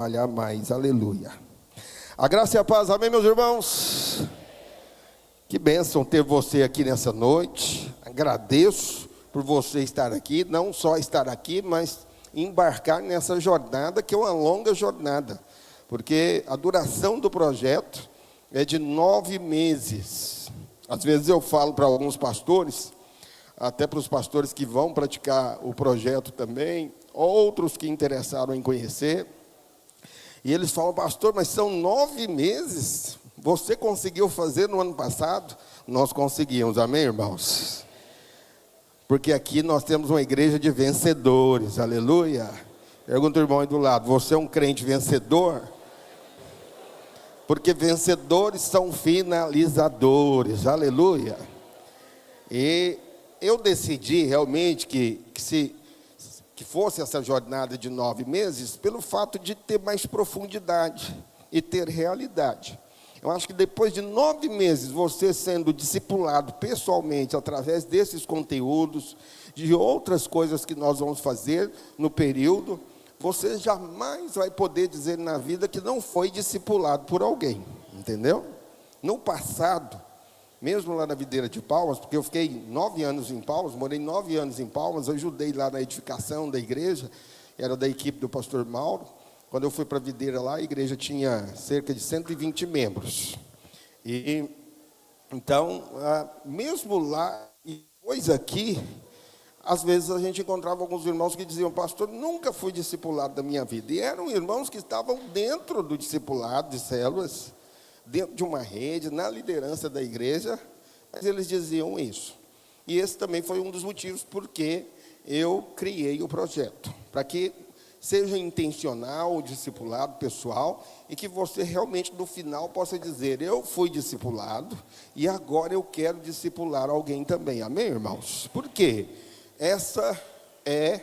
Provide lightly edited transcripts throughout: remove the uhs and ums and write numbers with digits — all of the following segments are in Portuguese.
trabalhar mais, aleluia. A graça e a paz, amém, meus irmãos? Que bênção ter você aqui nessa noite. Agradeço por você estar aqui, não só estar aqui, mas embarcar nessa jornada, que é uma longa jornada, porque a duração do projeto é de 9 meses. Às vezes eu falo para alguns pastores, até para os pastores que vão praticar o projeto também, outros que interessaram em conhecer, e eles falam: pastor, mas são 9 meses, você conseguiu fazer no ano passado? Nós conseguimos, amém, irmãos? Porque aqui nós temos uma igreja de vencedores, aleluia. Pergunta o irmão aí do lado: você é um crente vencedor? Porque vencedores são finalizadores, aleluia. E eu decidi realmente que fosse essa jornada de 9 meses, pelo fato de ter mais profundidade e ter realidade. Eu acho que depois de 9 meses, você sendo discipulado pessoalmente, através desses conteúdos, de outras coisas que nós vamos fazer no período, você jamais vai poder dizer na vida que não foi discipulado por alguém, entendeu? No passado, mesmo lá na Videira de Palmas, porque eu fiquei 9 anos em Palmas, morei 9 anos em Palmas, eu ajudei lá na edificação da igreja, era da equipe do pastor Mauro. Quando eu fui para a Videira lá, a igreja tinha cerca de 120 membros. E então, mesmo lá e depois aqui, às vezes a gente encontrava alguns irmãos que diziam: pastor, nunca fui discipulado da minha vida. E eram irmãos que estavam dentro do discipulado de células, dentro de uma rede, na liderança da igreja, mas eles diziam isso. E esse também foi um dos motivos porque eu criei o projeto, para que seja intencional o discipulado pessoal, e que você realmente no final possa dizer: eu fui discipulado e agora eu quero discipular alguém também, amém, irmãos? Por quê? Essa é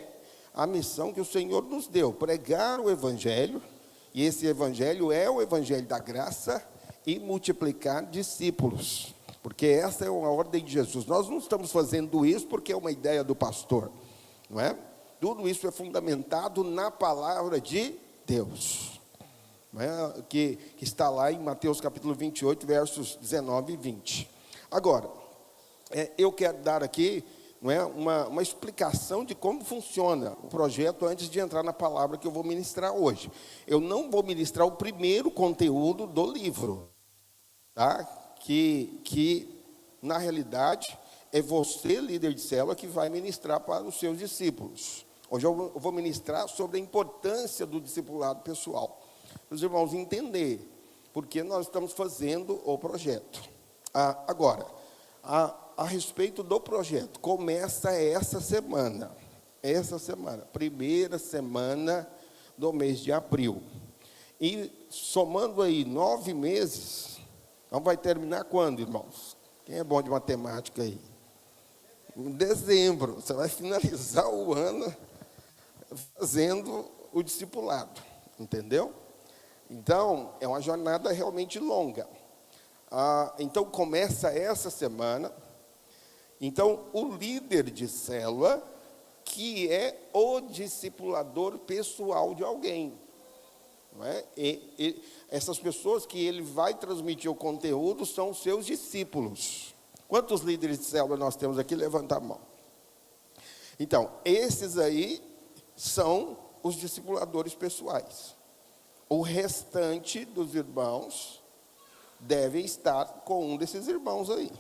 a missão que o Senhor nos deu, pregar o evangelho, e esse evangelho é o evangelho da graça, e multiplicar discípulos, porque essa é uma ordem de Jesus. Nós não estamos fazendo isso porque é uma ideia do pastor, não é? Tudo isso é fundamentado na palavra de Deus, não é? que está lá em Mateus capítulo 28, versos 19 e 20. Agora, eu quero dar aqui, não é, uma explicação de como funciona o projeto antes de entrar na palavra que eu vou ministrar hoje. Eu não vou ministrar o primeiro conteúdo do livro, tá? Que na realidade é você, líder de célula, que vai ministrar para os seus discípulos. Hoje eu vou ministrar sobre a importância do discipulado pessoal, para os irmãos entenderem porque nós estamos fazendo o projeto. Agora, a respeito do projeto, começa essa semana, primeira semana do mês de abril, e somando aí 9 meses, então vai terminar quando, irmãos? Quem é bom de matemática aí? Em dezembro, você vai finalizar o ano fazendo o discipulado, entendeu? Então, é uma jornada realmente longa. Então, começa essa semana. Então, o líder de célula, que é o discipulador pessoal de alguém, não é? E essas pessoas que ele vai transmitir o conteúdo são os seus discípulos. Quantos líderes de célula nós temos aqui? Levanta a mão. Então, esses aí são os discipuladores pessoais. O restante dos irmãos deve estar com um desses irmãos aí,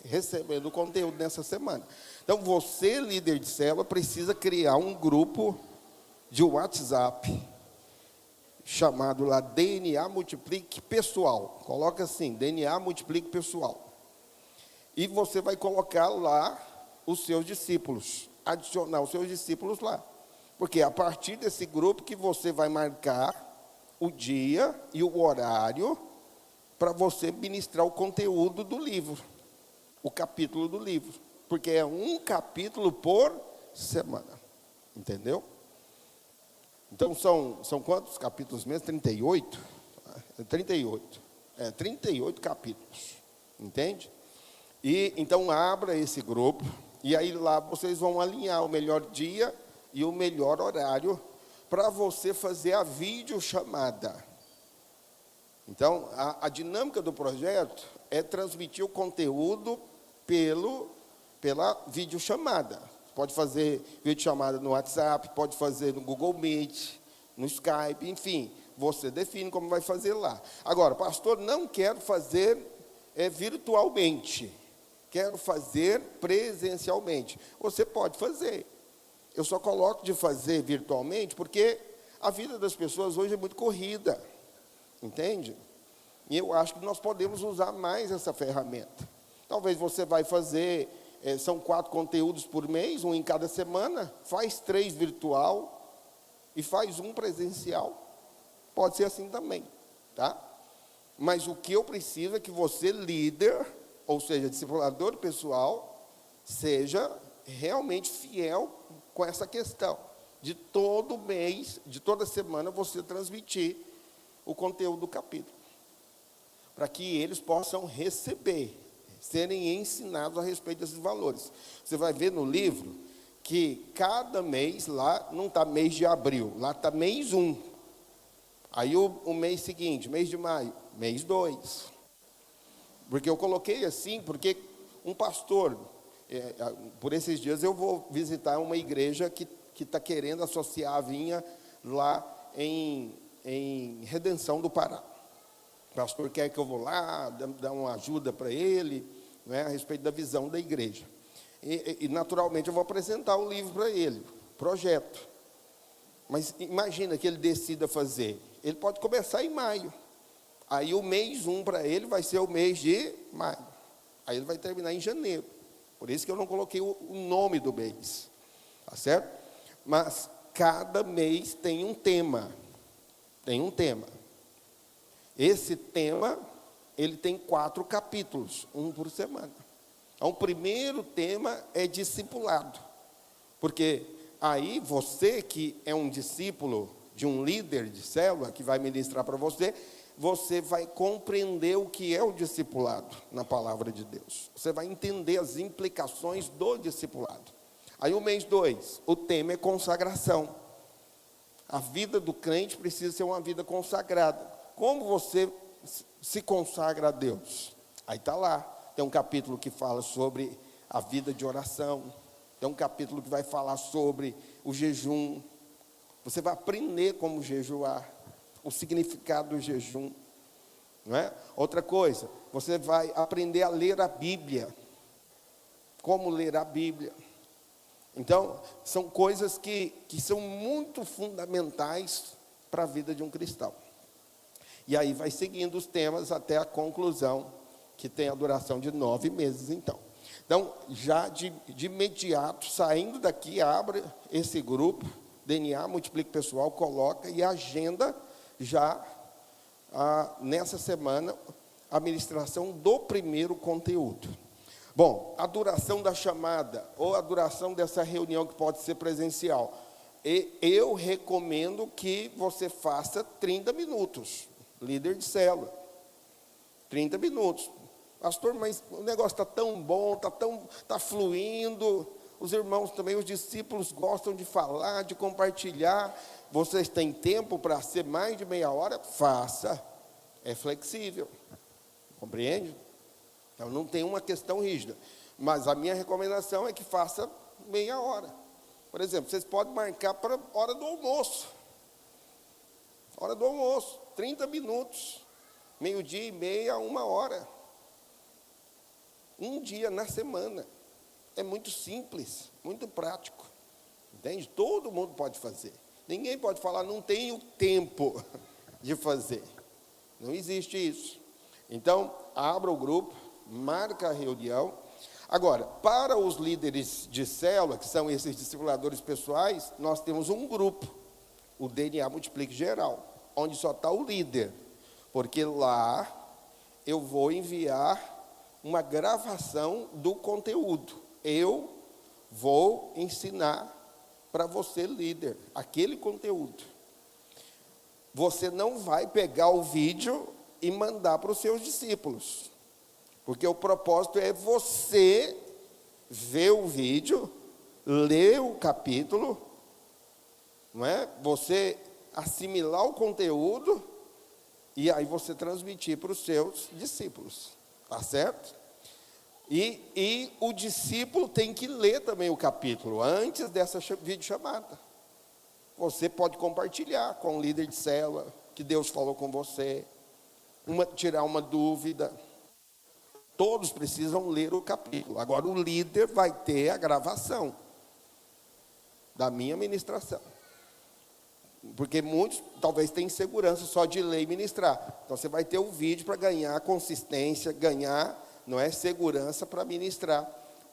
recebendo o conteúdo nessa semana. Então, você, líder de célula, precisa criar um grupo de WhatsApp, chamado lá DNA Multiplique Pessoal. Coloca assim, DNA Multiplique Pessoal. E você vai colocar lá os seus discípulos, adicionar os seus discípulos lá. Porque é a partir desse grupo que você vai marcar o dia e o horário para você ministrar o conteúdo do livro, o capítulo do livro. Porque é um capítulo por semana, entendeu? Então, são quantos capítulos mesmo? 38? 38. 38 capítulos, entende? E então, abra esse grupo, e aí lá vocês vão alinhar o melhor dia e o melhor horário para você fazer a videochamada. Então, a dinâmica do projeto é transmitir o conteúdo pela videochamada. Pode fazer videochamada no WhatsApp, pode fazer no Google Meet, no Skype, enfim, você define como vai fazer lá. Agora, pastor, não quero fazer virtualmente, quero fazer presencialmente. Você pode fazer. Eu só coloco de fazer virtualmente porque a vida das pessoas hoje é muito corrida, entende? E eu acho que nós podemos usar mais essa ferramenta. Talvez você vai fazer, são 4 conteúdos por mês, um em cada semana, faz 3 virtual e faz um presencial. Pode ser assim também, tá? Mas o que eu preciso é que você, líder, ou seja, discipulador pessoal, seja realmente fiel com essa questão de todo mês, de toda semana, você transmitir o conteúdo do capítulo, para que eles possam receber, serem ensinados a respeito desses valores. Você vai ver no livro que cada mês, lá não está mês de abril, lá está mês 1. Aí o mês seguinte, mês de maio, mês 2. Porque eu coloquei assim, porque um pastor, por esses dias eu vou visitar uma igreja que está querendo associar a vinha lá em Redenção do Pará. O pastor quer que eu vou lá, dar uma ajuda para ele, né, a respeito da visão da igreja. E naturalmente eu vou apresentar o livro para ele, projeto. Mas imagina que ele decida fazer. Ele pode começar em maio. Aí o mês 1 para ele vai ser o mês de maio. Aí ele vai terminar em janeiro. Por isso que eu não coloquei o nome do mês. Tá certo? Mas cada mês tem um tema. Tem um tema. Esse tema, ele tem 4 capítulos, um por semana. Então, o primeiro tema é discipulado. Porque aí você que é um discípulo de um líder de célula, que vai ministrar para você, você vai compreender o que é o discipulado na palavra de Deus. Você vai entender as implicações do discipulado. Aí o mês 2, o tema é consagração. A vida do crente precisa ser uma vida consagrada. Como você se consagra a Deus? Aí está lá, tem um capítulo que fala sobre a vida de oração, tem um capítulo que vai falar sobre o jejum. Você vai aprender como jejuar, o significado do jejum, não é? Outra coisa, você vai aprender a ler a Bíblia, como ler a Bíblia. Então, são coisas que são muito fundamentais para a vida de um cristão. E aí vai seguindo os temas até a conclusão, que tem a duração de 9 meses, então. Então, já de imediato, saindo daqui, abre esse grupo, DNA, Multiplique Pessoal, coloca e agenda já, nessa semana, a ministração do primeiro conteúdo. Bom, a duração da chamada, ou a duração dessa reunião que pode ser presencial, eu recomendo que você faça 30 minutos, líder de célula, 30 minutos. Pastor, mas o negócio está tão bom, está fluindo, os irmãos também, os discípulos gostam de falar, de compartilhar. Vocês têm tempo para ser mais de meia hora? Faça, é flexível, compreende? Então não tem uma questão rígida, mas a minha recomendação é que faça meia hora. Por exemplo, vocês podem marcar para a hora do almoço. Hora do almoço, 30 minutos, meio-dia e meia, 1 hora. Um dia na semana. É muito simples, muito prático. Entende? Todo mundo pode fazer. Ninguém pode falar, não tenho tempo de fazer. Não existe isso. Então, abra o grupo, marca a reunião. Agora, para os líderes de célula, que são esses discipuladores pessoais, nós temos um grupo, o DNA Multiplique Geral, onde só está o líder. Porque lá eu vou enviar uma gravação do conteúdo. Eu vou ensinar para você, líder, aquele conteúdo. Você não vai pegar o vídeo e mandar para os seus discípulos. Porque o propósito é você ver o vídeo, ler o capítulo não é? Você assimilar o conteúdo e aí você transmitir para os seus discípulos, tá certo? E o discípulo tem que ler também o capítulo antes dessa videochamada. Você pode compartilhar com o líder de célula que Deus falou com você, tirar uma dúvida. Todos precisam ler o capítulo. Agora o líder vai ter a gravação da minha ministração. Porque muitos talvez tenham segurança só de ler e ministrar. Então você vai ter o vídeo para ganhar consistência, ganhar, não é, segurança para ministrar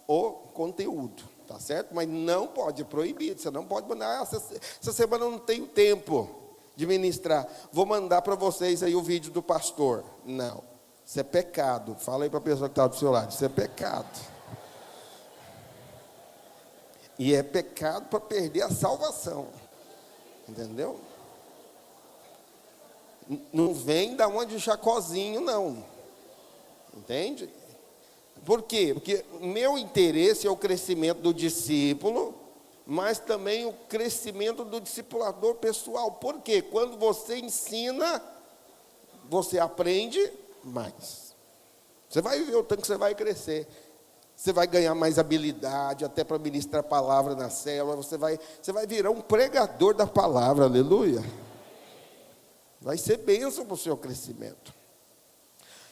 o conteúdo, tá certo? Mas não pode, é proibido. Você não pode mandar, essa semana eu não tenho tempo de ministrar, vou mandar para vocês aí o vídeo do pastor. Não, isso é pecado. Fala aí para a pessoa que está do seu lado, isso é pecado. E é pecado para perder a salvação. Entendeu? Não vem da onde Jacozinho, não. Entende? Por quê? Porque meu interesse é o crescimento do discípulo, mas também o crescimento do discipulador pessoal. Por quê? Quando você ensina, você aprende mais. Você vai ver o tanto que você vai crescer. Você vai ganhar mais habilidade, até para ministrar a palavra na célula. Você vai virar um pregador da palavra, aleluia. Vai ser bênção para o seu crescimento.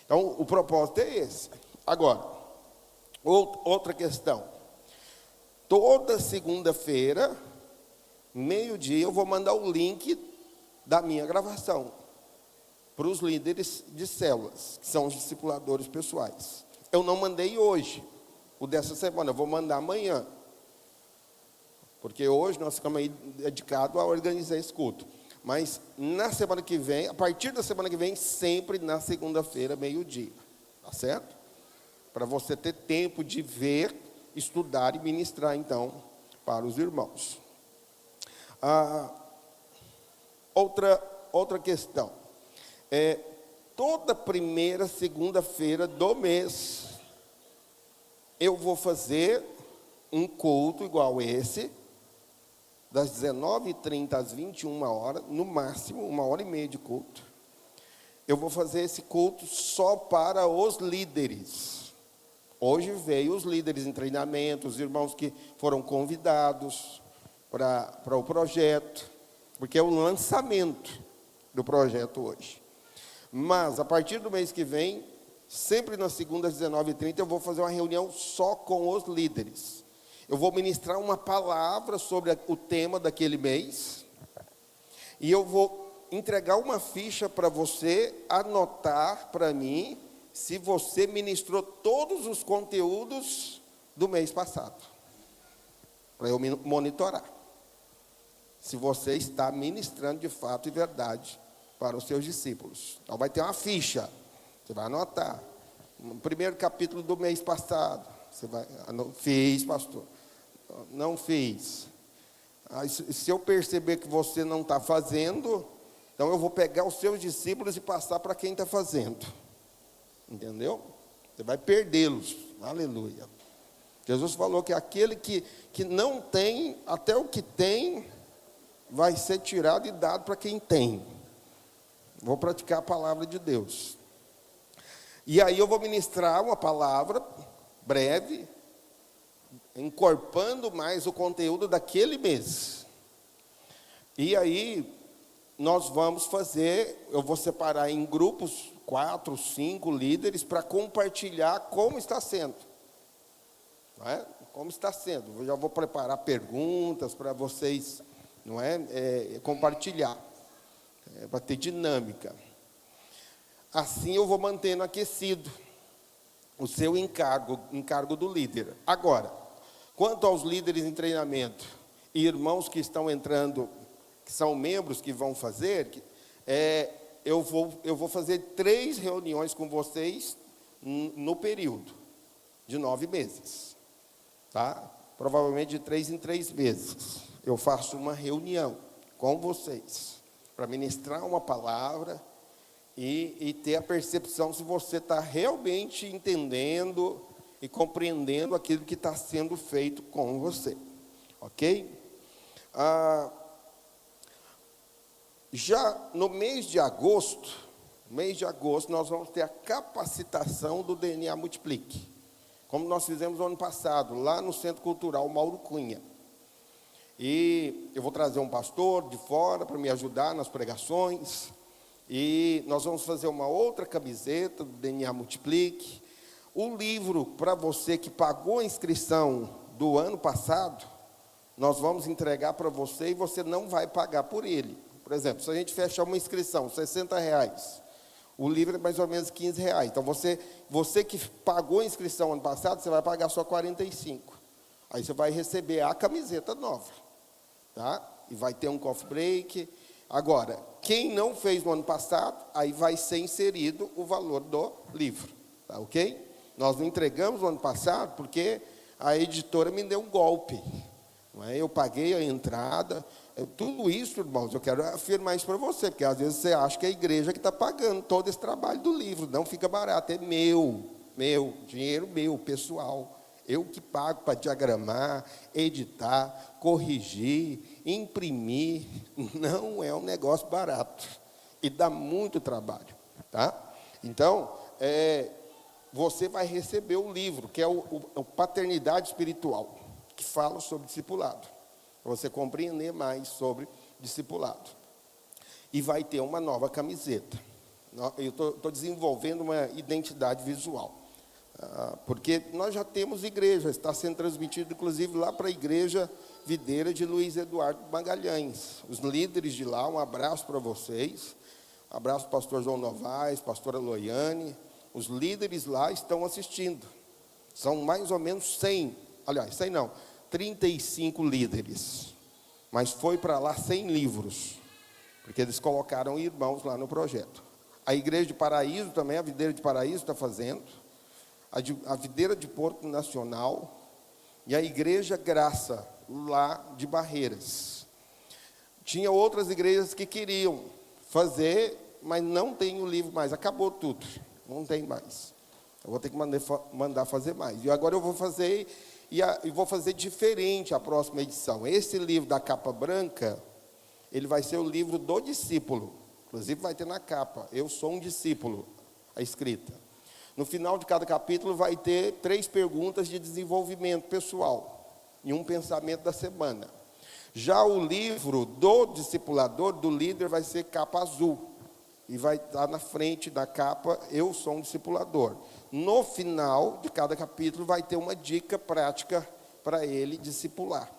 Então, o propósito é esse. Agora, outra questão. Toda segunda-feira, meio-dia, eu vou mandar o link da minha gravação para os líderes de células, que são os discipuladores pessoais. Eu não mandei hoje. O dessa semana, eu vou mandar amanhã. Porque hoje nós ficamos aí dedicados a organizar esse culto. Mas na semana que vem, a partir da semana que vem, sempre na segunda-feira, meio-dia. Tá certo? Para você ter tempo de ver, estudar e ministrar, então, para os irmãos. Outra questão. Toda primeira segunda-feira do mês, eu vou fazer um culto igual esse, das 19h30 às 21h, no máximo, 1h30 de culto. Eu vou fazer esse culto só para os líderes. Hoje veio os líderes em treinamento, os irmãos que foram convidados para o projeto, porque é o lançamento do projeto hoje. Mas, a partir do mês que vem, sempre nas segundas, às 19h30, eu vou fazer uma reunião só com os líderes. Eu vou ministrar uma palavra sobre o tema daquele mês. E eu vou entregar uma ficha para você anotar para mim se você ministrou todos os conteúdos do mês passado. Para eu monitorar. Se você está ministrando de fato e verdade para os seus discípulos. Então vai ter uma ficha. Você vai anotar. No primeiro capítulo do mês passado. Você vai, não fiz, pastor. Não fiz. Se eu perceber que você não está fazendo, então eu vou pegar os seus discípulos e passar para quem está fazendo. Entendeu? Você vai perdê-los. Aleluia. Jesus falou que aquele que não tem, até o que tem, vai ser tirado e dado para quem tem. Vou praticar a palavra de Deus. E aí eu vou ministrar uma palavra breve, encorpando mais o conteúdo daquele mês. E aí nós vamos fazer, eu vou separar em grupos, 4, 5 líderes, para compartilhar como está sendo. Não é? Como está sendo. Eu já vou preparar perguntas para vocês, não é? Compartilhar. Para ter dinâmica. Assim eu vou mantendo aquecido o seu encargo do líder. Agora, quanto aos líderes em treinamento e irmãos que estão entrando, que são membros que vão fazer, eu vou fazer 3 reuniões com vocês no período de 9 meses. Tá? Provavelmente de 3 em 3 meses. Eu faço uma reunião com vocês para ministrar uma palavra e ter a percepção se você está realmente entendendo e compreendendo aquilo que está sendo feito com você. Ok? Já no mês de agosto, nós vamos ter a capacitação do DNA Multiplique, como nós fizemos no ano passado, lá no Centro Cultural Mauro Cunha. E eu vou trazer um pastor de fora para me ajudar nas pregações, e nós vamos fazer uma outra camiseta do DNA Multiplique. O livro, para você que pagou a inscrição do ano passado, nós vamos entregar para você e você não vai pagar por ele. Por exemplo, se a gente fechar uma inscrição, R$60, o livro é mais ou menos R$15. Então, você que pagou a inscrição ano passado, você vai pagar só R$45. Aí você vai receber a camiseta nova, tá? E vai ter um coffee break. Agora, quem não fez no ano passado, aí vai ser inserido o valor do livro, tá ok? Nós não entregamos no ano passado porque a editora me deu um golpe. Não é? Eu paguei a entrada. Tudo isso, irmãos, eu quero afirmar isso para você, porque às vezes você acha que é a igreja que está pagando todo esse trabalho do livro. Não fica barato, é meu, dinheiro meu, pessoal. Eu que pago para diagramar, editar, corrigir, imprimir. Não é um negócio barato. E dá muito trabalho, tá? Então, você vai receber o livro, que é o Paternidade Espiritual, que fala sobre discipulado. Para você compreender mais sobre discipulado. E vai ter uma nova camiseta. Eu estou desenvolvendo uma identidade visual. Porque nós já temos igreja, está sendo transmitido, inclusive, lá para a igreja videira de Luiz Eduardo Magalhães. Os líderes de lá, um abraço para vocês. Um abraço para o pastor João Novaes, pastora Loiane. Os líderes lá estão assistindo. São mais ou menos 100, aliás, 100 não, 35 líderes. Mas foi para lá 100 livros, porque eles colocaram irmãos lá no projeto. A igreja de Paraíso também, a videira de Paraíso está fazendo. A videira de Porto Nacional. E a igreja Graça, lá de Barreiras. Tinha outras igrejas que queriam fazer, mas não tem o livro mais, acabou tudo. Não tem mais. Eu vou ter que mandar fazer mais. E agora eu vou fazer, e vou fazer diferente a próxima edição. Esse livro da capa branca, ele vai ser o livro do discípulo. Inclusive vai ter na capa, eu sou um discípulo, a escrita. No final de cada capítulo vai ter 3 perguntas de desenvolvimento pessoal e um pensamento da semana. Já o livro do discipulador, do líder, vai ser capa azul. E vai estar na frente da capa, eu sou um discipulador. No final de cada capítulo vai ter uma dica prática para ele discipular.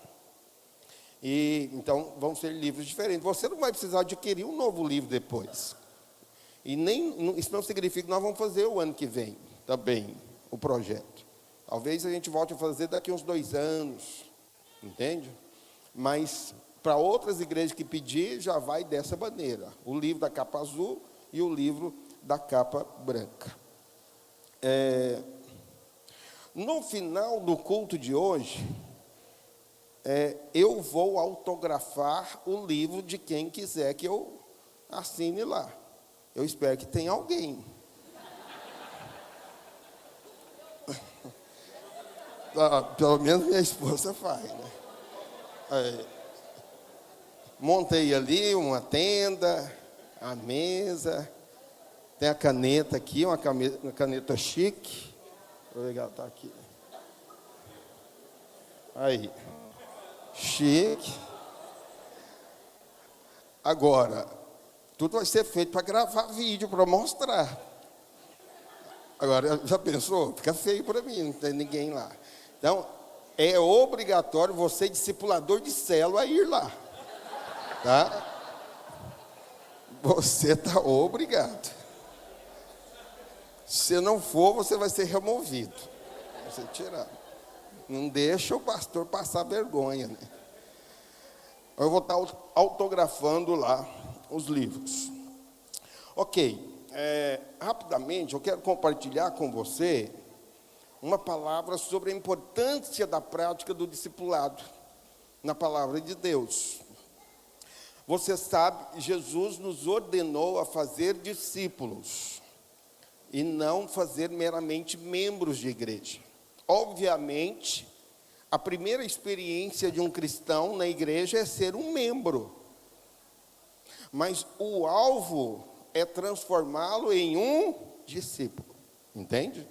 E então vão ser livros diferentes. Você não vai precisar adquirir um novo livro depois. E isso não significa que nós vamos fazer o ano que vem também o projeto. Talvez a gente volte a fazer daqui a uns 2 anos, entende? Mas para outras igrejas que pedir, já vai dessa maneira. O livro da capa azul e o livro da capa branca. No final do culto de hoje, eu vou autografar o livro de quem quiser que eu assine lá. Eu espero que tenha alguém. Pelo menos minha esposa faz, né? Montei ali uma tenda, a mesa, tem a caneta aqui, uma caneta chique. Legal, tá aqui. Aí, chique. Agora, tudo vai ser feito para gravar vídeo, para mostrar. Agora, já pensou? Fica feio para mim, não tem ninguém lá. Então, é obrigatório você, discipulador de célula, ir lá. Tá? Você está obrigado. Se não for, você vai ser removido. Vai ser tirado. Não deixa o pastor passar vergonha, né? Eu vou estar autografando lá os livros. Ok. Rapidamente, eu quero compartilhar com você uma palavra sobre a importância da prática do discipulado na palavra de Deus. Você sabe, Jesus nos ordenou a fazer discípulos e não fazer meramente membros de igreja. Obviamente, a primeira experiência de um cristão na igreja é ser um membro. Mas o alvo é transformá-lo em um discípulo. Entende?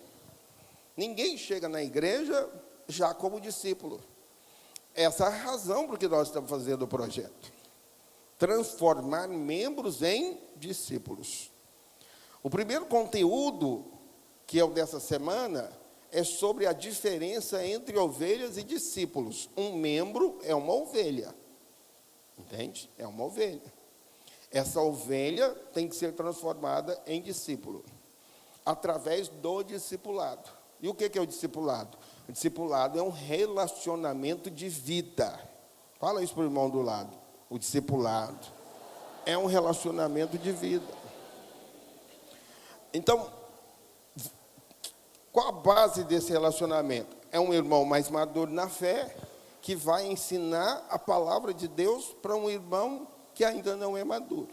Ninguém chega na igreja já como discípulo. Essa é a razão por que nós estamos fazendo o projeto. Transformar membros em discípulos. O primeiro conteúdo, que é o dessa semana, é sobre a diferença entre ovelhas e discípulos. Um membro é uma ovelha. Entende? É uma ovelha. Essa ovelha tem que ser transformada em discípulo, através do discipulado. E o que é o discipulado? O discipulado é um relacionamento de vida. Fala isso para o irmão do lado. O discipulado é um relacionamento de vida. Então, qual a base desse relacionamento? É um irmão mais maduro na fé, que vai ensinar a palavra de Deus para um irmão que ainda não é maduro.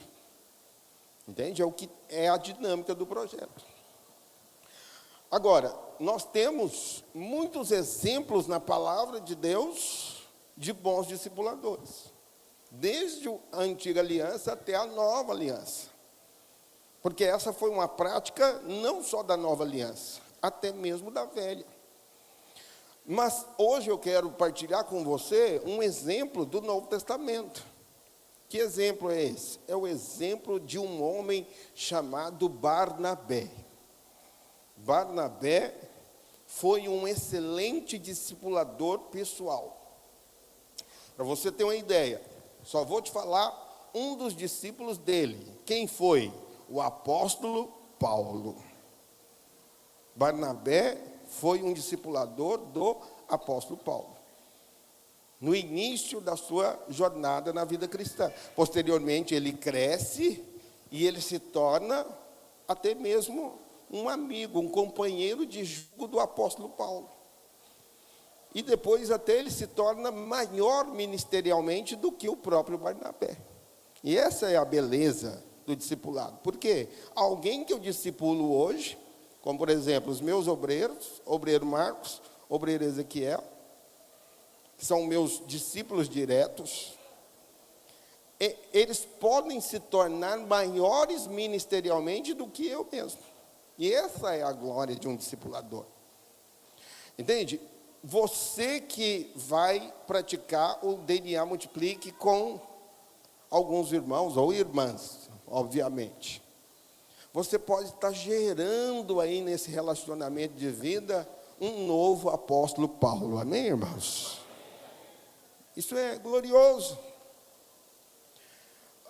Entende? É a dinâmica do projeto. Agora, nós temos muitos exemplos na palavra de Deus de bons discipuladores, desde a antiga aliança até a nova aliança. Porque essa foi uma prática não só da nova aliança, até mesmo da velha. Mas hoje eu quero partilhar com você um exemplo do Novo Testamento. Que exemplo é esse? É o exemplo de um homem chamado Barnabé. Barnabé foi um excelente discipulador pessoal. Para você ter uma ideia, só vou te falar um dos discípulos dele. Quem foi? O apóstolo Paulo. Barnabé foi um discipulador do apóstolo Paulo, no início da sua jornada na vida cristã. Posteriormente, ele cresce e ele se torna até mesmo um amigo, um companheiro de jugo do apóstolo Paulo. E depois até ele se torna maior ministerialmente do que o próprio Barnabé. E essa é a beleza do discipulado. Por quê? Alguém que eu discipulo hoje, como por exemplo os meus obreiros, obreiro Marcos, obreiro Ezequiel, que são meus discípulos diretos, eles podem se tornar maiores ministerialmente do que eu mesmo. E essa é a glória de um discipulador. Entende? Você que vai praticar o DNA Multiplique com alguns irmãos ou irmãs, obviamente, você pode estar gerando aí nesse relacionamento de vida um novo apóstolo Paulo. Amém, irmãos? Isso é glorioso.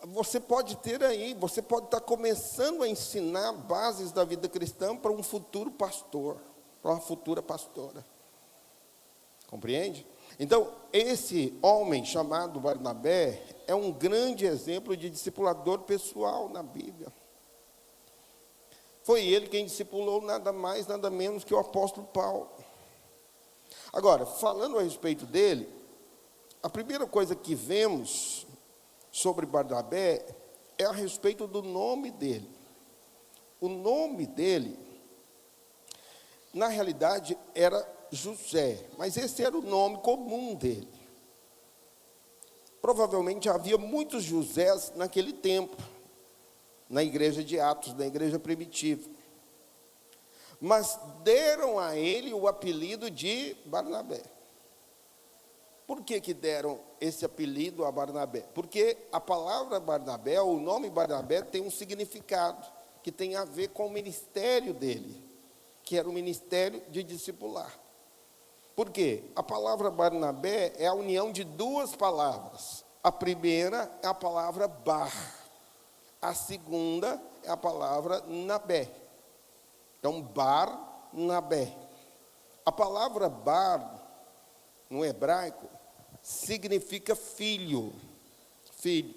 Você pode ter aí, você pode estar começando a ensinar bases da vida cristã para um futuro pastor, para uma futura pastora. Compreende? Então, esse homem chamado Barnabé é um grande exemplo de discipulador pessoal na Bíblia. Foi ele quem discipulou nada mais, nada menos que o apóstolo Paulo. Agora, falando a respeito dele, a primeira coisa que vemos sobre Barnabé é a respeito do nome dele. O nome dele, na realidade, era José, mas esse era o nome comum dele. Provavelmente havia muitos Josés naquele tempo, na igreja de Atos, na igreja primitiva. Mas deram a ele o apelido de Barnabé. Por que deram esse apelido a Barnabé? Porque a palavra Barnabé, o nome Barnabé, tem um significado que tem a ver com o ministério dele, que era o ministério de discipular. Por quê? A palavra Barnabé é a união de duas palavras. A primeira é a palavra bar. A segunda é a palavra nabé. Então, Barnabé. A palavra bar, no hebraico, significa filho. Filho.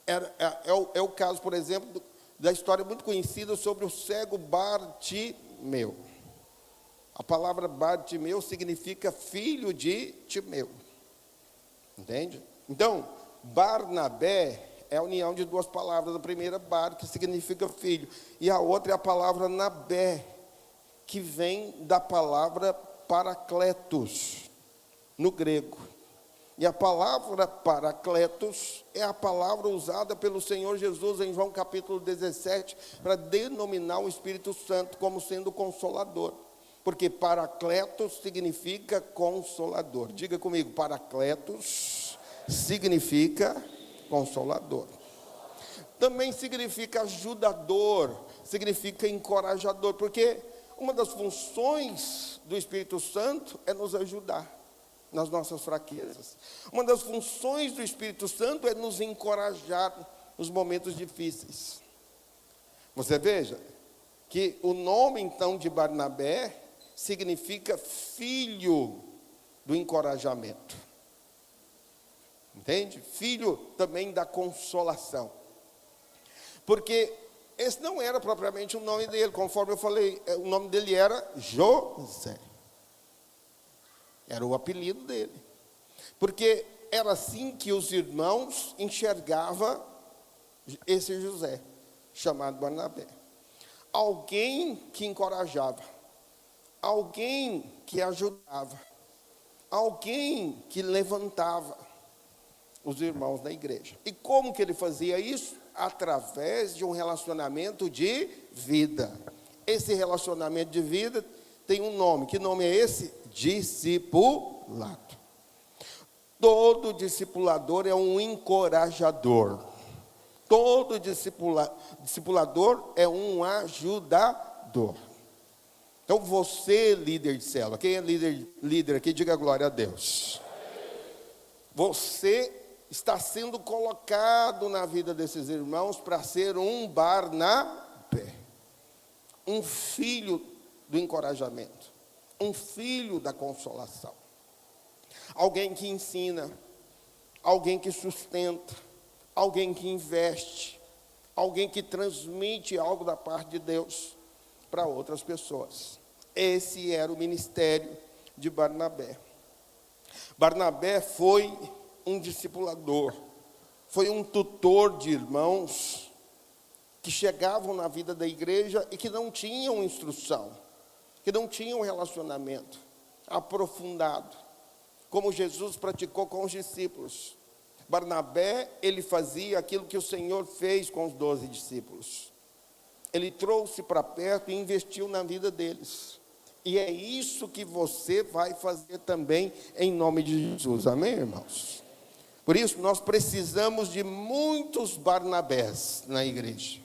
É o caso, por exemplo, da história muito conhecida sobre o cego Bartimeu. A palavra Bartimeu significa filho de Timeu. Entende? Então, Barnabé é a união de duas palavras. A primeira, bar, que significa filho. E a outra é a palavra nabé, que vem da palavra paracletos, no grego. E a palavra Paracletos é a palavra usada pelo Senhor Jesus em João capítulo 17 para denominar o Espírito Santo como sendo consolador. Porque Paracletos significa consolador. Diga comigo, Paracletos significa consolador. Também significa ajudador, significa encorajador, porque uma das funções do Espírito Santo é nos ajudar nas nossas fraquezas. Uma das funções do Espírito Santo é nos encorajar nos momentos difíceis. Você veja que o nome então de Barnabé significa filho do encorajamento. Entende? Filho também da consolação. Porque esse não era propriamente o nome dele, conforme eu falei, o nome dele era José. Era o apelido dele. Porque era assim que os irmãos enxergavam esse José, chamado Barnabé. Alguém que encorajava, alguém que ajudava, alguém que levantava os irmãos da igreja. E como que ele fazia isso? Através de um relacionamento de vida. Esse relacionamento de vida tem um nome. Que nome é esse? Discipulado. Todo discipulador é um encorajador. Todo discipulador é um ajudador. Então você, líder de célula, quem é líder aqui, diga glória a Deus. Você está sendo colocado na vida desses irmãos para ser um Barnabé, um filho do encorajamento, um filho da consolação, alguém que ensina, alguém que sustenta, alguém que investe, alguém que transmite algo da parte de Deus para outras pessoas. Esse era o ministério de Barnabé. Barnabé foi um discipulador, foi um tutor de irmãos que chegavam na vida da igreja e que não tinham instrução, que não tinham relacionamento aprofundado, como Jesus praticou com os discípulos. Barnabé, ele fazia aquilo que o Senhor fez com os 12 discípulos. Ele trouxe para perto e investiu na vida deles. E é isso que você vai fazer também em nome de Jesus. Amém, irmãos? Por isso, nós precisamos de muitos Barnabés na igreja.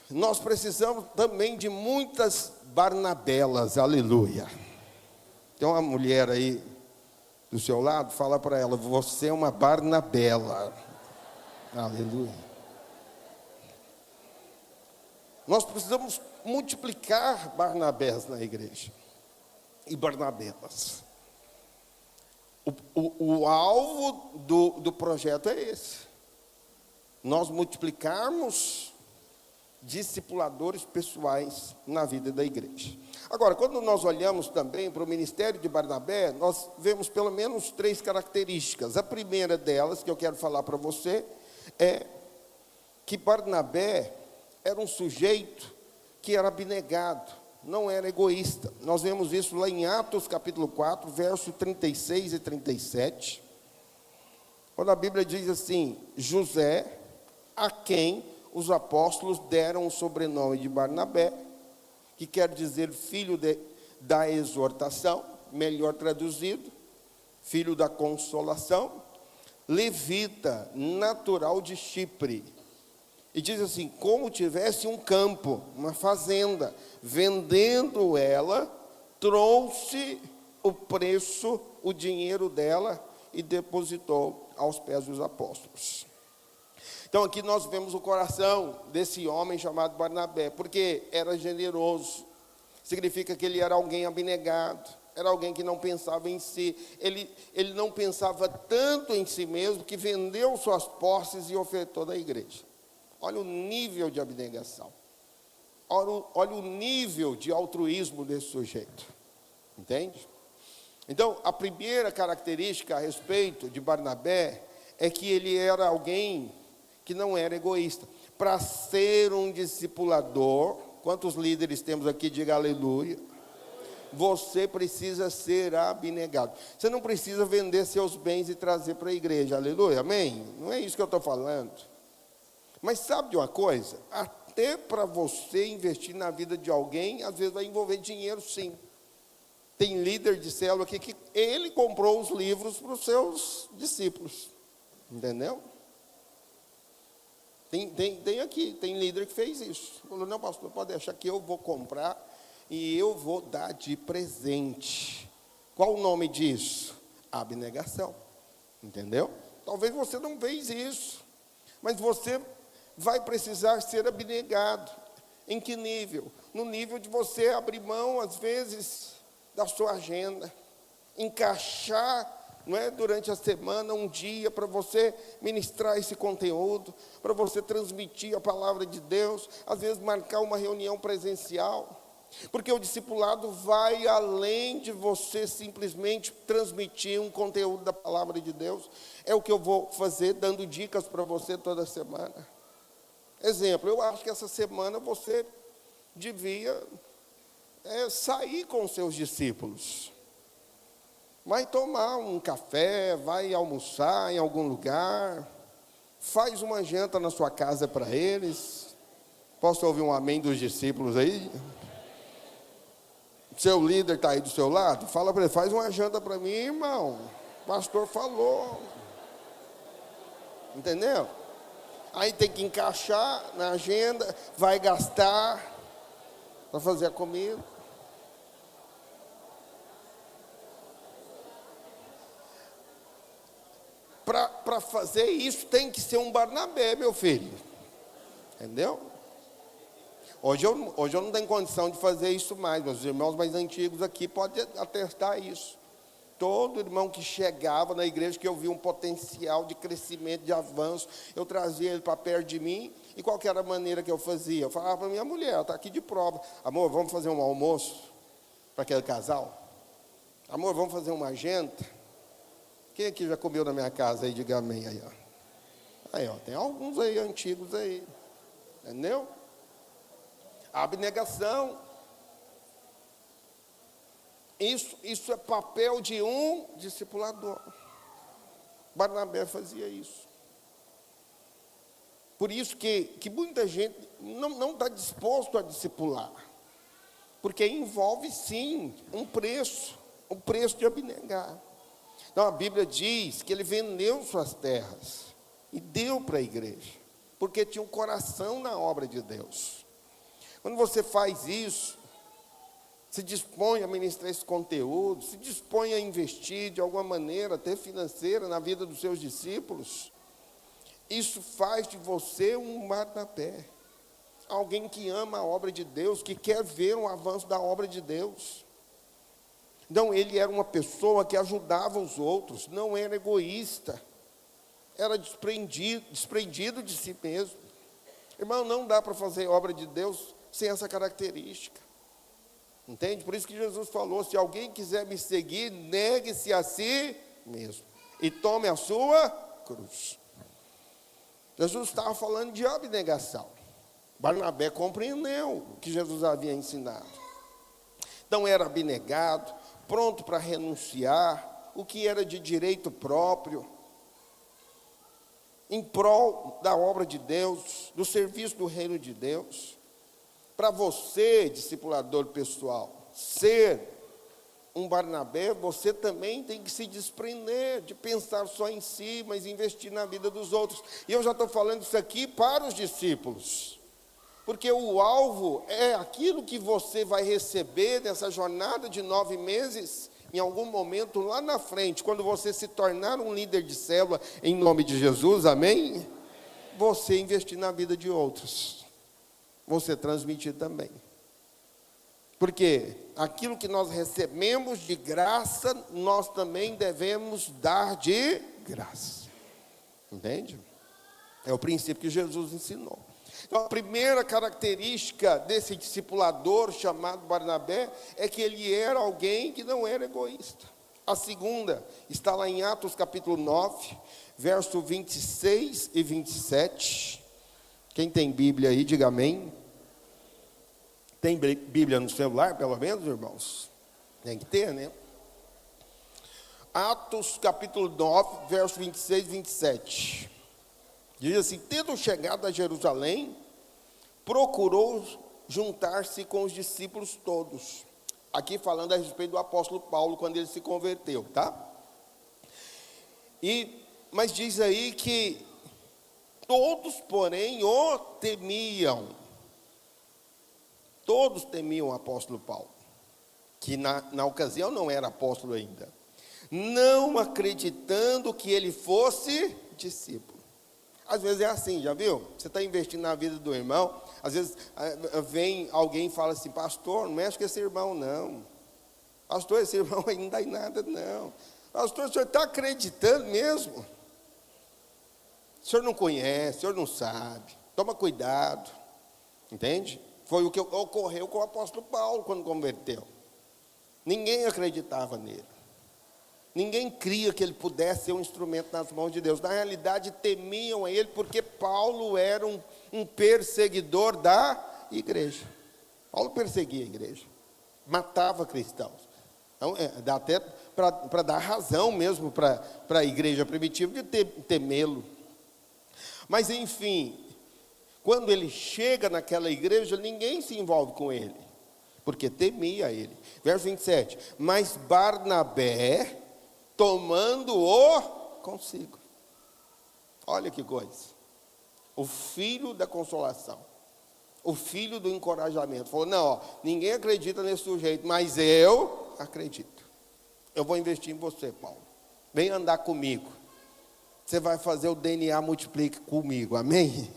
Nós precisamos também de muitas Barnabelas, aleluia. Tem uma mulher aí do seu lado, fala para ela, você é uma Barnabela, aleluia. Nós precisamos multiplicar Barnabés na igreja e Barnabelas. O alvo do projeto é esse. Nós multiplicarmos discipuladores pessoais na vida da igreja. Agora, quando nós olhamos também para o ministério de Barnabé, nós vemos pelo menos 3 características. A primeira delas, que eu quero falar para você, é que Barnabé era um sujeito que era abnegado, não era egoísta. Nós vemos isso lá em Atos capítulo 4, verso 36 e 37. Quando a Bíblia diz assim, José, a quem os apóstolos deram o sobrenome de Barnabé, que quer dizer filho da exortação, melhor traduzido, filho da consolação, levita, natural de Chipre. E diz assim, como tivesse um campo, uma fazenda, vendendo ela, trouxe o preço, o dinheiro dela e depositou aos pés dos apóstolos. Então aqui nós vemos o coração desse homem chamado Barnabé, porque era generoso, significa que ele era alguém abnegado, era alguém que não pensava em si, ele não pensava tanto em si mesmo, que vendeu suas posses e ofertou na igreja. Olha o nível de abnegação, olha o nível de altruísmo desse sujeito, entende? Então a primeira característica a respeito de Barnabé é que ele era alguém que não era egoísta. Para ser um discipulador, quantos líderes temos aqui? Diga aleluia. Você precisa ser abnegado. Você não precisa vender seus bens e trazer para a igreja, aleluia, amém? Não é isso que eu estou falando. Mas sabe de uma coisa? Até para você investir na vida de alguém, às vezes vai envolver dinheiro, sim. Tem líder de célula aqui que ele comprou os livros para os seus discípulos, entendeu? Tem aqui, tem líder que fez isso. Falou, não, pastor, pode deixar que eu vou comprar e eu vou dar de presente. Qual o nome disso? Abnegação, entendeu? Talvez você não fez isso, mas você vai precisar ser abnegado. Em que nível? No nível de você abrir mão, às vezes, da sua agenda, encaixar, não é, durante a semana, um dia para você ministrar esse conteúdo, para você transmitir a palavra de Deus, às vezes marcar uma reunião presencial, porque o discipulado vai além de você simplesmente transmitir um conteúdo da palavra de Deus. É o que eu vou fazer, dando dicas para você toda semana. Exemplo, eu acho que essa semana você devia sair com os seus discípulos. Vai tomar um café, vai almoçar em algum lugar, faz uma janta na sua casa para eles. Posso ouvir um amém dos discípulos aí? Seu líder está aí do seu lado? Fala para ele, faz uma janta para mim, irmão. O pastor falou. Entendeu? Aí tem que encaixar na agenda, vai gastar para fazer a comida. Para fazer isso tem que ser um Barnabé, meu filho. Entendeu? Hoje eu não tenho condição de fazer isso mais, mas os irmãos mais antigos aqui podem atestar isso. Todo irmão que chegava na igreja, que eu via um potencial de crescimento, de avanço, eu trazia ele para perto de mim, e qual que era a maneira que eu fazia? Eu falava para minha mulher, ela está aqui de prova, amor, vamos fazer um almoço para aquele casal? Amor, vamos fazer uma janta? Quem aqui já comeu na minha casa aí, diga amém aí, ó. Aí, ó, tem alguns aí antigos aí, entendeu? A abnegação. Isso é papel de um discipulador. Barnabé fazia isso. Por isso que muita gente não está disposto a discipular. Porque envolve, sim, um preço de abnegar. Então, a Bíblia diz que ele vendeu suas terras e deu para a igreja, porque tinha um coração na obra de Deus. Quando você faz isso, se dispõe a ministrar esse conteúdo, se dispõe a investir de alguma maneira, até financeira, na vida dos seus discípulos, isso faz de você um Barnabé, alguém que ama a obra de Deus, que quer ver um avanço da obra de Deus. Então, ele era uma pessoa que ajudava os outros, não era egoísta, era desprendido de si mesmo. Irmão, não dá para fazer obra de Deus sem essa característica. Entende? Por isso que Jesus falou, se alguém quiser me seguir, negue-se a si mesmo e tome a sua cruz. Jesus estava falando de abnegação. Barnabé compreendeu o que Jesus havia ensinado. Então, era abnegado, pronto para renunciar o que era de direito próprio, em prol da obra de Deus, do serviço do reino de Deus. Para você, discipulador pessoal, ser um Barnabé, você também tem que se desprender de pensar só em si, mas investir na vida dos outros. E eu já estou falando isso aqui para os discípulos, porque o alvo é aquilo que você vai receber nessa jornada de 9 meses, em algum momento lá na frente, quando você se tornar um líder de célula, em nome de Jesus, amém? Você investir na vida de outros, você transmitir também. Porque aquilo que nós recebemos de graça, nós também devemos dar de graça. Entende? É o princípio que Jesus ensinou. Então, a primeira característica desse discipulador chamado Barnabé é que ele era alguém que não era egoísta. A segunda está lá em Atos capítulo 9, verso 26 e 27. Quem tem Bíblia aí, diga amém. Tem Bíblia no celular, pelo menos, irmãos? Tem que ter, né? Atos capítulo 9, verso 26 e 27. Diz assim: tendo chegado a Jerusalém, procurou juntar-se com os discípulos todos. Aqui falando a respeito do apóstolo Paulo, quando ele se converteu, tá? Mas diz aí que todos, porém, o temiam. Todos temiam o apóstolo Paulo, que na ocasião não era apóstolo ainda, não acreditando que ele fosse discípulo. Às vezes é assim, já viu? Você está investindo na vida do irmão, às vezes vem alguém e fala assim: pastor, não mexe com esse irmão não. Pastor, esse irmão aí não dá em nada não. Pastor, o senhor está acreditando mesmo? O senhor não conhece, o senhor não sabe. Toma cuidado. Entende? Foi o que ocorreu com o apóstolo Paulo quando converteu. Ninguém acreditava nele. Ninguém cria que ele pudesse ser um instrumento nas mãos de Deus. Na realidade, temiam a ele porque Paulo era um perseguidor da igreja. Paulo perseguia a igreja, matava cristãos. Então, dá até para dar razão mesmo para a igreja primitiva de temê-lo. Mas, enfim, quando ele chega naquela igreja, ninguém se envolve com ele, porque temia ele. Verso 27, mas Barnabé, tomando-o consigo. Olha que coisa. O filho da consolação, o filho do encorajamento. Falou: não, ó, ninguém acredita nesse sujeito, mas eu acredito. Eu vou investir em você, Paulo. Vem andar comigo. Você vai fazer o DNA multiplique comigo, amém?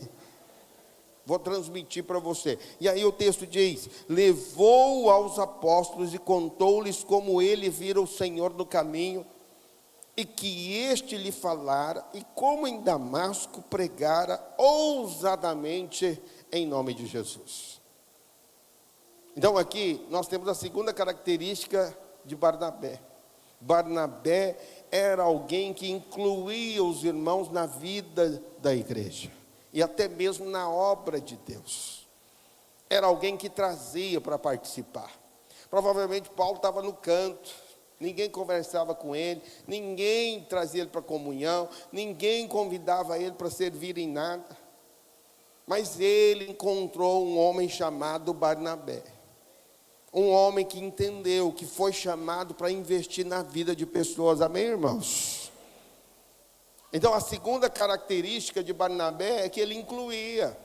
Vou transmitir para você. E aí o texto diz: levou aos apóstolos e contou-lhes como ele vira o Senhor no caminho, e que este lhe falara, e como em Damasco pregara ousadamente em nome de Jesus. Então aqui nós temos a segunda característica de Barnabé. Barnabé era alguém que incluía os irmãos na vida da igreja, e até mesmo na obra de Deus. Era alguém que trazia para participar. Provavelmente Paulo estava no canto, ninguém conversava com ele, ninguém trazia ele para comunhão, ninguém convidava ele para servir em nada. Mas ele encontrou um homem chamado Barnabé. Um homem que entendeu que foi chamado para investir na vida de pessoas. Amém, irmãos? Então, a segunda característica de Barnabé é que ele incluía.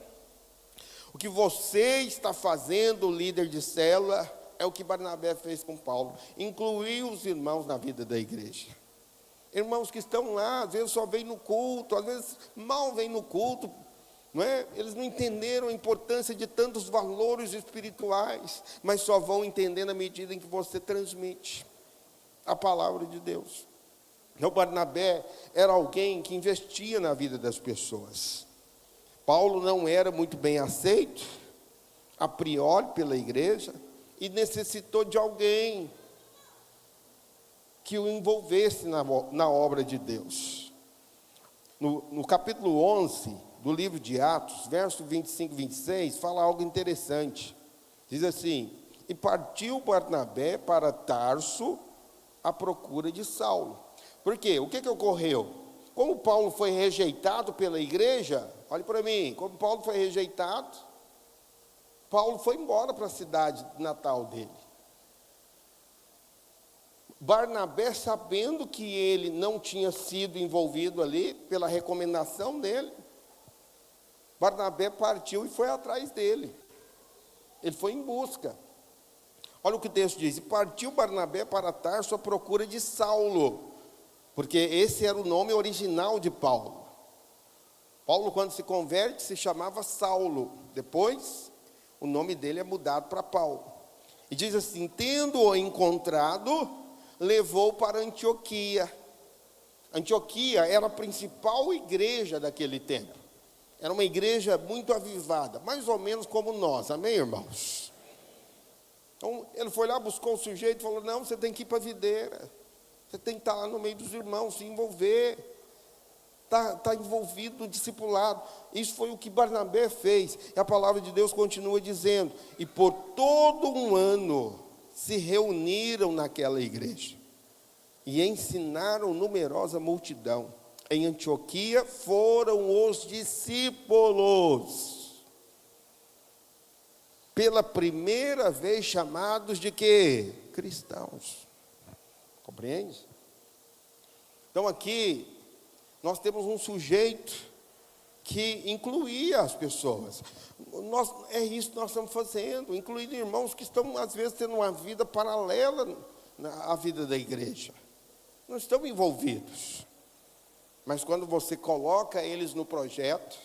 O que você está fazendo, líder de célula, é o que Barnabé fez com Paulo. Incluiu os irmãos na vida da igreja. Irmãos que estão lá, às vezes só vêm no culto, às vezes mal vêm no culto, não é? Eles não entenderam a importância de tantos valores espirituais, mas só vão entender na medida em que você transmite a palavra de Deus. Então, Barnabé era alguém que investia na vida das pessoas. Paulo não era muito bem aceito, a priori, pela igreja, e necessitou de alguém que o envolvesse na obra de Deus. No capítulo 11 do livro de Atos, verso 25 e 26, fala algo interessante. Diz assim: e partiu Barnabé para Tarso à procura de Saulo. Por quê? O que ocorreu? Como Paulo foi rejeitado pela igreja, olhe para mim, como Paulo foi rejeitado, Paulo foi embora para a cidade natal dele. Barnabé, sabendo que ele não tinha sido envolvido ali, pela recomendação dele, Barnabé partiu e foi atrás dele. Ele foi em busca. Olha o que o texto diz: e partiu Barnabé para Tarso à procura de Saulo, porque esse era o nome original de Paulo. Paulo, quando se converte, se chamava Saulo. Depois, o nome dele é mudado para Paulo. E diz assim: tendo-o encontrado, levou para Antioquia. Antioquia era a principal igreja daquele tempo. Era uma igreja muito avivada, mais ou menos como nós, amém, irmãos? Então, ele foi lá, buscou o sujeito e falou: não, você tem que ir para a videira. Você tem que estar lá no meio dos irmãos, se envolver. Está envolvido no discipulado. Isso foi o que Barnabé fez. E a palavra de Deus continua dizendo: e por todo um ano se reuniram naquela igreja e ensinaram numerosa multidão. Em Antioquia foram os discípulos, pela primeira vez chamados de quê? Cristãos. Compreende? Então aqui nós temos um sujeito que incluía as pessoas. É isso que nós estamos fazendo, incluindo irmãos que estão às vezes tendo uma vida paralela à vida da igreja. Não estão envolvidos. Mas quando você coloca eles no projeto,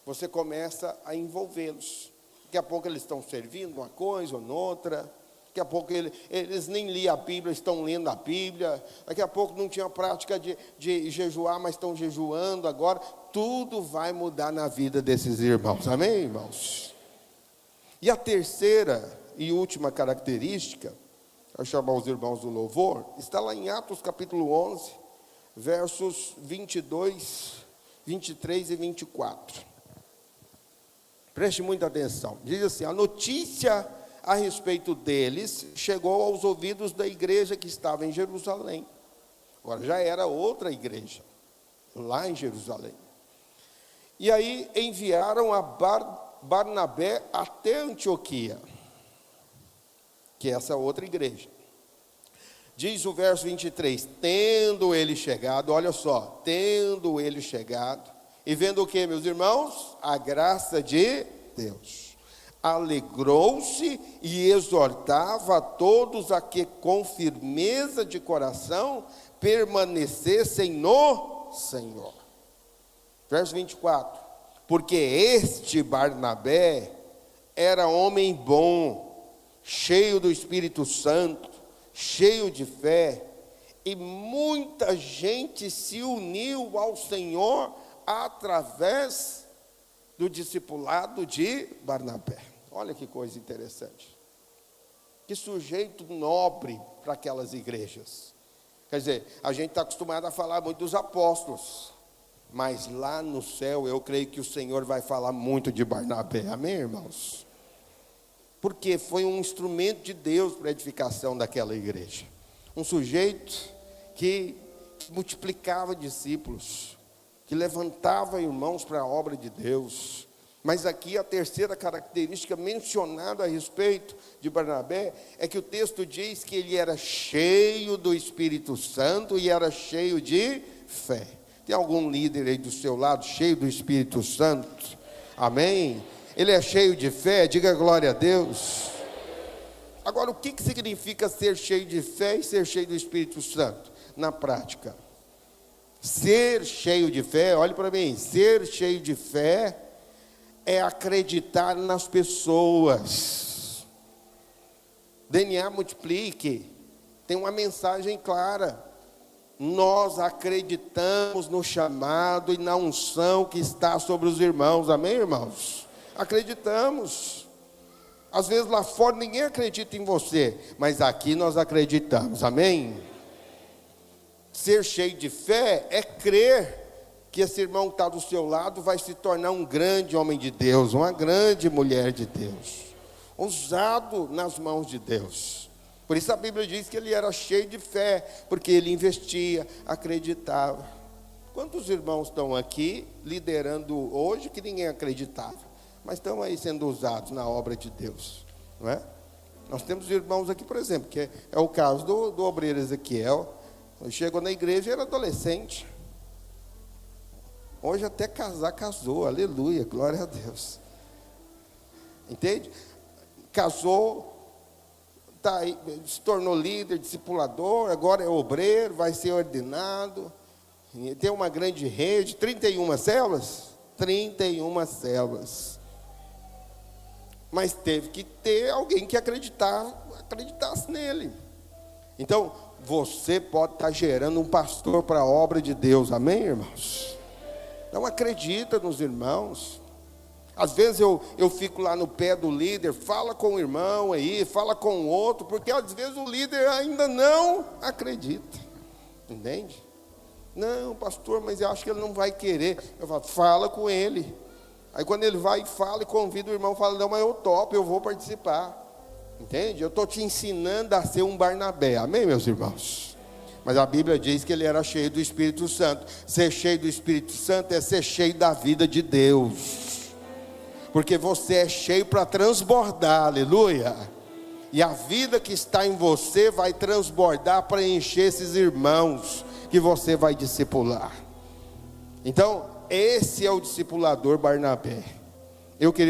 você começa a envolvê-los. Daqui a pouco eles estão servindo uma coisa ou noutra. Daqui a pouco eles nem liam a Bíblia, estão lendo a Bíblia. Daqui a pouco não tinha prática de jejuar, mas estão jejuando agora. Tudo vai mudar na vida desses irmãos. Amém, irmãos? E a terceira e última característica, eu chamar os irmãos do louvor, está lá em Atos capítulo 11, versos 22, 23 e 24. Preste muita atenção. Diz assim: a notícia a respeito deles chegou aos ouvidos da igreja que estava em Jerusalém. Agora já era outra igreja, lá em Jerusalém. E aí enviaram a Barnabé até Antioquia, que é essa outra igreja. Diz o verso 23, tendo ele chegado, olha só, tendo ele chegado, e vendo o que, meus irmãos? A graça de Deus. Alegrou-se e exortava a todos a que com firmeza de coração permanecessem no Senhor. Verso 24, porque este Barnabé era homem bom, cheio do Espírito Santo, cheio de fé, e muita gente se uniu ao Senhor através do discipulado de Barnabé. Olha que coisa interessante. Que sujeito nobre para aquelas igrejas. Quer dizer, a gente está acostumado a falar muito dos apóstolos, mas lá no céu eu creio que o Senhor vai falar muito de Barnabé. Amém, irmãos? Porque foi um instrumento de Deus para a edificação daquela igreja. Um sujeito que multiplicava discípulos, que levantava irmãos para a obra de Deus. Mas aqui a terceira característica mencionada a respeito de Barnabé é que o texto diz que ele era cheio do Espírito Santo e era cheio de fé. Tem algum líder aí do seu lado cheio do Espírito Santo? Amém? Ele é cheio de fé, diga glória a Deus. Agora, o que significa ser cheio de fé e ser cheio do Espírito Santo? Na prática, ser cheio de fé, olhe para mim, ser cheio de fé é acreditar nas pessoas. DNA Multiplique tem uma mensagem clara. Nós acreditamos no chamado e na unção que está sobre os irmãos, amém, irmãos? Acreditamos. Às vezes lá fora ninguém acredita em você, mas aqui nós acreditamos, amém? Ser cheio de fé é crer que esse irmão que está do seu lado vai se tornar um grande homem de Deus, uma grande mulher de Deus, usado nas mãos de Deus. Por isso a Bíblia diz que ele era cheio de fé, porque ele investia, acreditava. Quantos irmãos estão aqui liderando hoje que ninguém acreditava, mas estão aí sendo usados na obra de Deus, não é? Nós temos irmãos aqui, por exemplo, que é o caso do obreiro Ezequiel. Ele chegou na igreja e era adolescente. Hoje até casou, aleluia, glória a Deus. Entende? Casou, tá aí, se tornou líder, discipulador, agora é obreiro, vai ser ordenado. Tem uma grande rede, 31 células? 31 células. Mas teve que ter alguém que acreditasse nele. Então, você pode estar gerando um pastor para a obra de Deus, amém, irmãos? Não acredita nos irmãos. Às vezes eu fico lá no pé do líder, fala com o irmão aí, fala com o outro, porque às vezes o líder ainda não acredita, entende? Não, pastor, mas eu acho que ele não vai querer. Eu falo, fala com ele. Aí quando ele vai e fala e convida o irmão, fala, não, mas eu topo, eu vou participar. Entende? Eu estou te ensinando a ser um Barnabé. Amém, meus irmãos? Mas a Bíblia diz que ele era cheio do Espírito Santo. Ser cheio do Espírito Santo é ser cheio da vida de Deus. Porque você é cheio para transbordar, aleluia. E a vida que está em você vai transbordar para encher esses irmãos que você vai discipular. Então, esse é o discipulador Barnabé. Eu queria